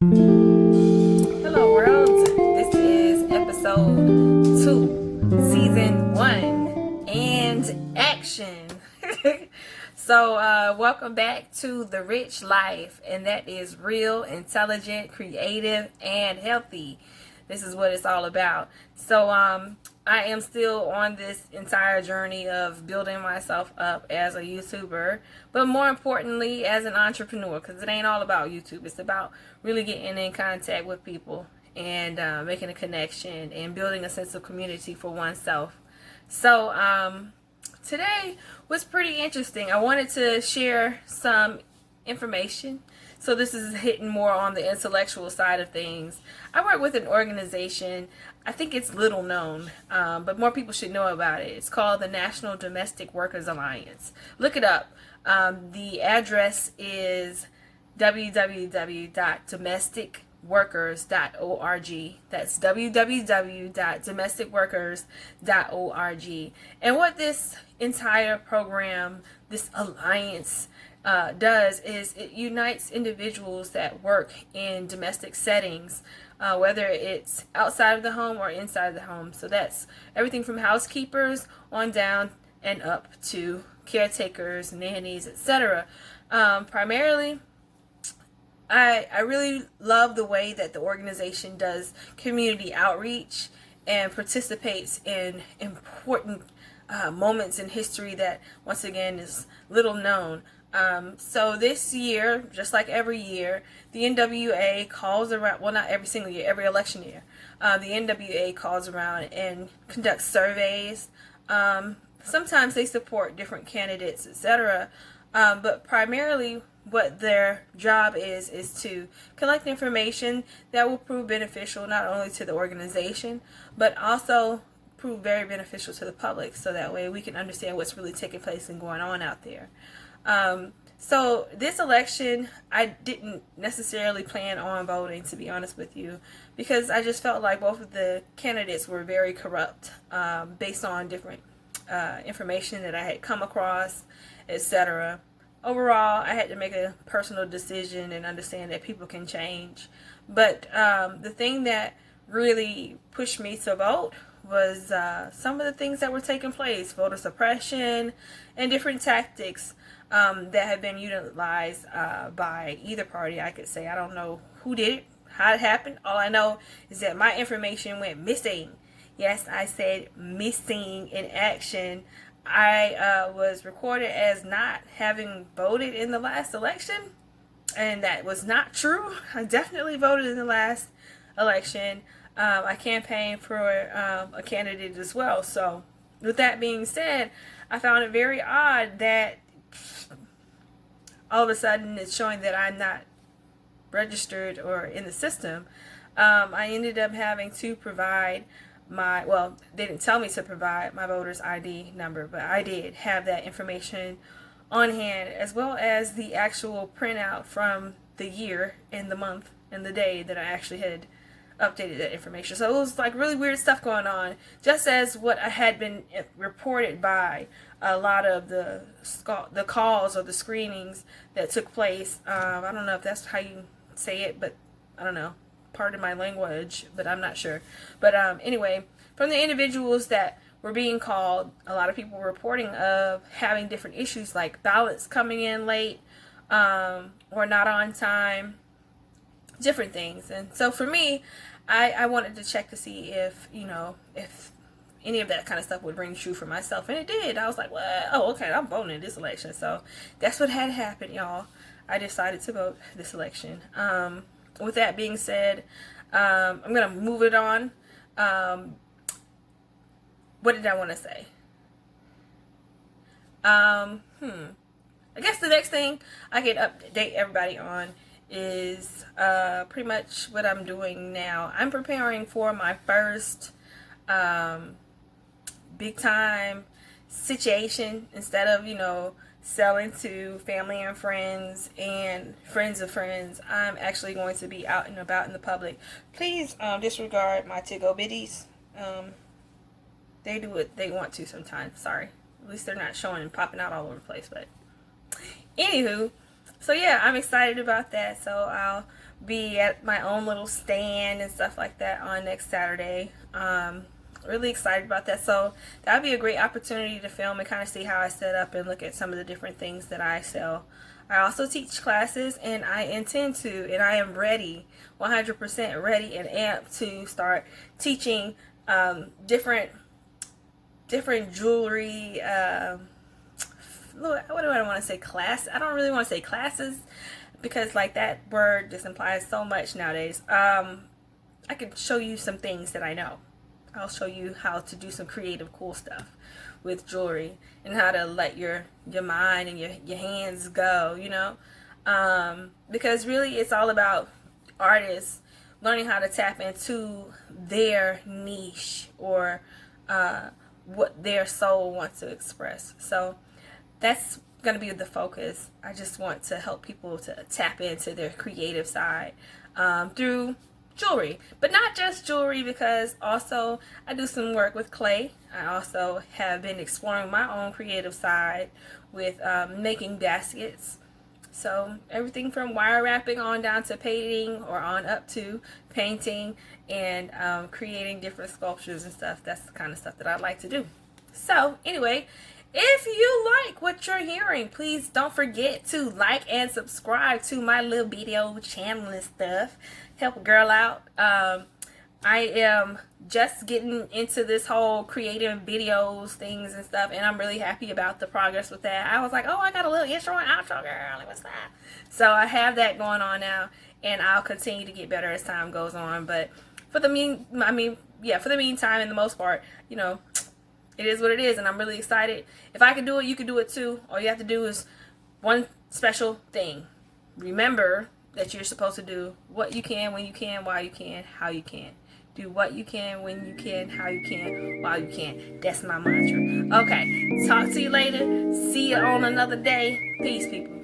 Hello, world. This is episode 2, season 1, and action. Welcome back to The Rich Life, and that is real, intelligent, creative, and healthy. This is what it's all about. I am still on this entire journey of building myself up as a YouTuber, but more importantly, as an entrepreneur, because it ain't all about YouTube. It's about really getting in contact with people and making a connection and building a sense of community for oneself. Today was pretty interesting. I wanted to share some information. So this is hitting more on the intellectual side of things. I work with an organization. I think it's little known, but more people should know about it. It's called the National Domestic Workers Alliance. Look it up. The address is www.domesticworkers.org. That's www.domesticworkers.org. And what this entire program, this alliance, does is it unites individuals that work in domestic settings, whether it's outside of the home or inside the home. So that's everything from housekeepers on down and up to caretakers, nannies, etc. Primarily, I really love the way that the organization does community outreach and participates in important moments in history that, once again, is little known. So this year, just like every year, the NWA calls around, well, not every single year, every election year, the NWA calls around and conducts surveys. Sometimes they support different candidates, etc. But primarily what their job is to collect information that will prove beneficial not only to the organization, but also prove very beneficial to the public, so that way we can understand what's really taking place and going on out there. So this election, I didn't necessarily plan on voting, to be honest with you, because I just felt like both of the candidates were very corrupt, based on different information that I had come across, etc. Overall, I had to make a personal decision and understand that people can change. But the thing that really pushed me to vote was some of the things that were taking place, voter suppression and different tactics that have been utilized by either party, I could say. I don't know who did it, how it happened. All I know is that my information went missing. Yes, I said missing in action. I was recorded as not having voted in the last election, and that was not true. I definitely voted in the last election. I campaigned for a candidate as well. So with that being said, I found it very odd that all of a sudden it's showing that I'm not registered or in the system. I ended up having to provide they didn't tell me to provide my voter's ID number, but I did have that information on hand, as well as the actual printout from the year and the month and the day that I actually had updated that information. So it was like really weird stuff going on, just as what I had been reported by a lot of the calls or the screenings that took place. I don't know if that's how you say it, but I don't know. Pardon my language, but I'm not sure. But anyway, from the individuals that were being called, a lot of people were reporting of having different issues like ballots coming in late, or not on time, different things. And so for me, I wanted to check to see if any of that kind of stuff would ring true for myself, and it did. I was like, well, oh, okay, I'm voting in this election. So that's what had happened, y'all. I decided to vote this election. With that being said, I'm going to move it on. What did I want to say? I guess the next thing I can update everybody on is pretty much what I'm doing now. I'm preparing for my first big time situation. Instead of, selling to family and friends and friends of friends, I'm actually going to be out and about in the public. Please disregard my to-go biddies. They do what they want to sometimes. Sorry. At least they're not showing and popping out all over the place. But anywho, so yeah, I'm excited about that. So I'll be at my own little stand and stuff like that on next Saturday. Really excited about that. So that would be a great opportunity to film and kind of see how I set up and look at some of the different things that I sell. I also teach classes, and I intend to, and I am ready, 100% ready and amped to start teaching different jewelry. What do I want to say? Class? I don't really want to say classes, because like that word just implies so much nowadays. I can show you some things that I know. I'll show you how to do some creative, cool stuff with jewelry, and how to let your mind and your hands go, you know, because really it's all about artists learning how to tap into their niche, or what their soul wants to express. So that's going to be the focus. I just want to help people to tap into their creative side through jewelry, but not just jewelry, because also I do some work with clay. I also have been exploring my own creative side with making baskets. So everything from wire wrapping on down to painting, or on up to painting and creating different sculptures and stuff. That's the kind of stuff that I like to do. So anyway, if you like what you're hearing, please don't forget to like and subscribe to my little video channel and stuff. Help a girl out. I am just getting into this whole creative videos things and stuff, and I'm really happy about the progress with that. I was like, oh, I got a little intro and outro, girl. Like, what's that? So I have that going on now, and I'll continue to get better as time goes on. But for the meantime, in the most part, you know, it is what it is, and I'm really excited. If I can do it, you can do it too. All you have to do is one special thing. Remember that you're supposed to do what you can, when you can, while you can, how you can. Do what you can, when you can, how you can, while you can. That's my mantra. Okay, talk to you later. See you on another day. Peace, people.